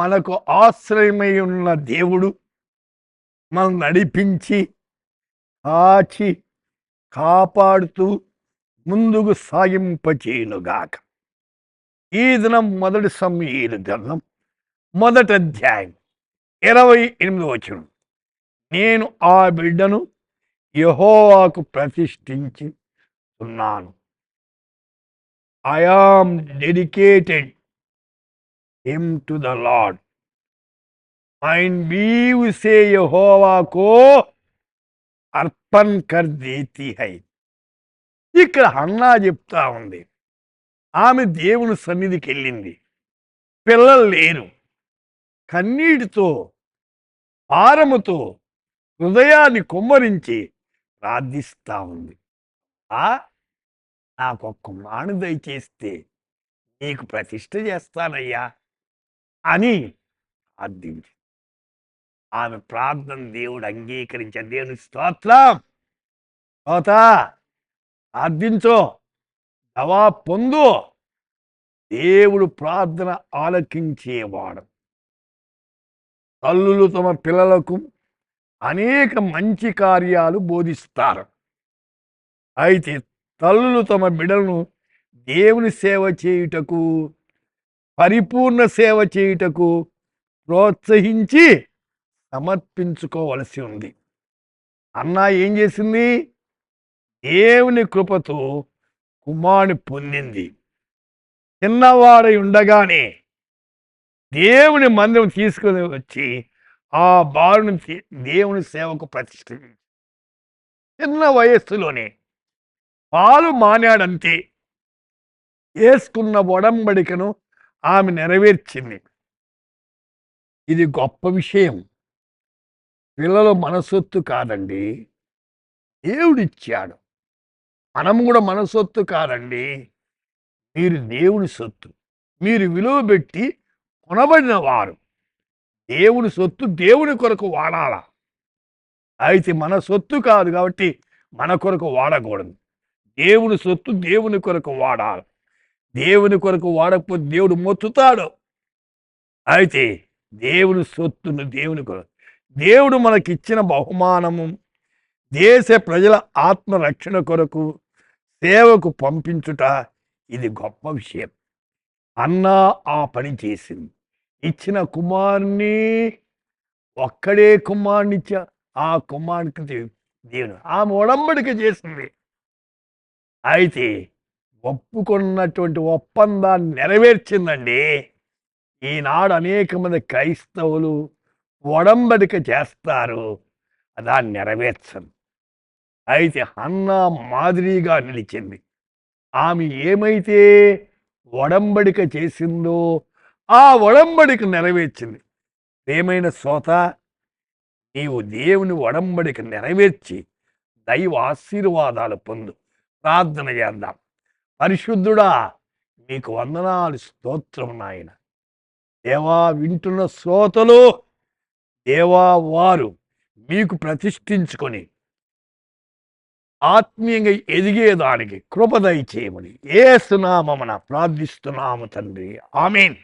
మనకు ఆశ్రయమై ఉన్న దేవుడు మనం నడిపించి కాచి కాపాడుతూ ముందుకు సాగింపచేయునుగాక. ఈ దినం మొదటి సమూయేలు గ్రంథం 1వ అధ్యాయం 28వ వచనం. నేను ఆ బిడ్డను యెహోవాకు ప్రతిష్ఠించి ఉన్నాను. I am dedicated him to the Lord. Mine बीव से यहोवा को अर्पण कर देती है. ఇక్కడ హన్నా చెప్తా ఉంది, ఆమె దేవుని సన్నిధికి వెళ్ళింది, పిల్లలు లేరు, కన్నీటితో భారముతో హృదయాన్ని కుమ్మరించి ప్రార్థిస్తా ఉంది. నాకు ఒక్క కుమారుని దయచేస్తే నీకు ప్రతిష్ఠ చేస్తానయ్యా అని ప్రార్థించి, ఆమె ప్రార్థన దేవుడు అంగీకరించాడు. దేవుని స్తోత్రం. ప్రార్థించో, జవాబు పొందు. దేవుడు ప్రార్థన ఆలకించేవాడు. తల్లులు తమ పిల్లలకు అనేక మంచి కార్యాలు బోధిస్తారు. అయితే తల్లులు తమ బిడ్డలను దేవుని సేవ చేయుటకు, పరిపూర్ణ సేవ చేయుటకు ప్రోత్సహించి సమర్పించుకోవలసి ఉంది. అన్నా ఏం చేసింది? దేవుని కృపతో కుమారుని పొందింది. చిన్నవాడై ఉండగానే దేవుని మందిరం తీసుకుని వచ్చి ఆ బాలుని దేవుని సేవకు ప్రతిష్ఠించి, చిన్న వయస్సులోనే పాలు మానాడంతే వేసుకున్న ఒడంబడికను ఆమె నెరవేర్చింది. ఇది గొప్ప విషయం. పిల్లలు మన సొత్తు కాదండి, దేవుడిచ్చాడు. మనము కూడా మన సొత్తు కాదండి, మీరు దేవుని సొత్తు. మీరు విలువ పెట్టి కొనబడిన వారు. దేవుని సొత్తు దేవుని కొరకు వాడాలా. అయితే మన సొత్తు కాదు కాబట్టి మన కొరకు వాడకూడదు. దేవుని సొత్తు దేవుని కొరకు వాడాలి. దేవుని కొరకు వాడకపోతే దేవుడు మొత్తుతాడు. అయితే దేవుని సొత్తును దేవుని కొరకు, దేవుడు మనకిచ్చిన బహుమానము దేశ ప్రజల ఆత్మరక్షణ కొరకు సేవకు పంపించుట, ఇది గొప్ప విషయం. అన్నా ఆ పని చేసింది. ఇచ్చిన కుమారుని, ఒక్కడే కుమారుని ఇచ్చా, ఆ కుమారునికి దేవుని ఆమె ఒడంబడిక చేసింది. అయితే ఒప్పుకున్నటువంటి ఒప్పందాన్ని నెరవేర్చిందండి. ఈనాడు అనేక మంది క్రైస్తవులు ఒడంబడిక చేస్తారు, దాన్ని నెరవేర్చరు. అయితే హన్నా మాదిరిగా నిలిచింది. ఆమె ఏమైతే ఒడంబడిక చేసిందో ఆ ఒడంబడిక నెరవేర్చింది. ప్రియమైన శ్రోత, నీవు దేవుని ఒడంబడిక నెరవేర్చి దైవ ఆశీర్వాదాలు పొందు. ప్రార్థన చేద్దాం. పరిశుద్ధుడా, నీకు వందనాలు, స్తోత్రం నాయన. దేవా, వింటున్న శ్రోతలు, దేవా, వారు మీకు ప్రతిష్ఠించుకొని ఆత్మీయంగా ఎదిగేదానికి కృప దయచేయమని యేసు నామమున ప్రార్థిస్తున్నాము తండ్రి. ఆమేన్.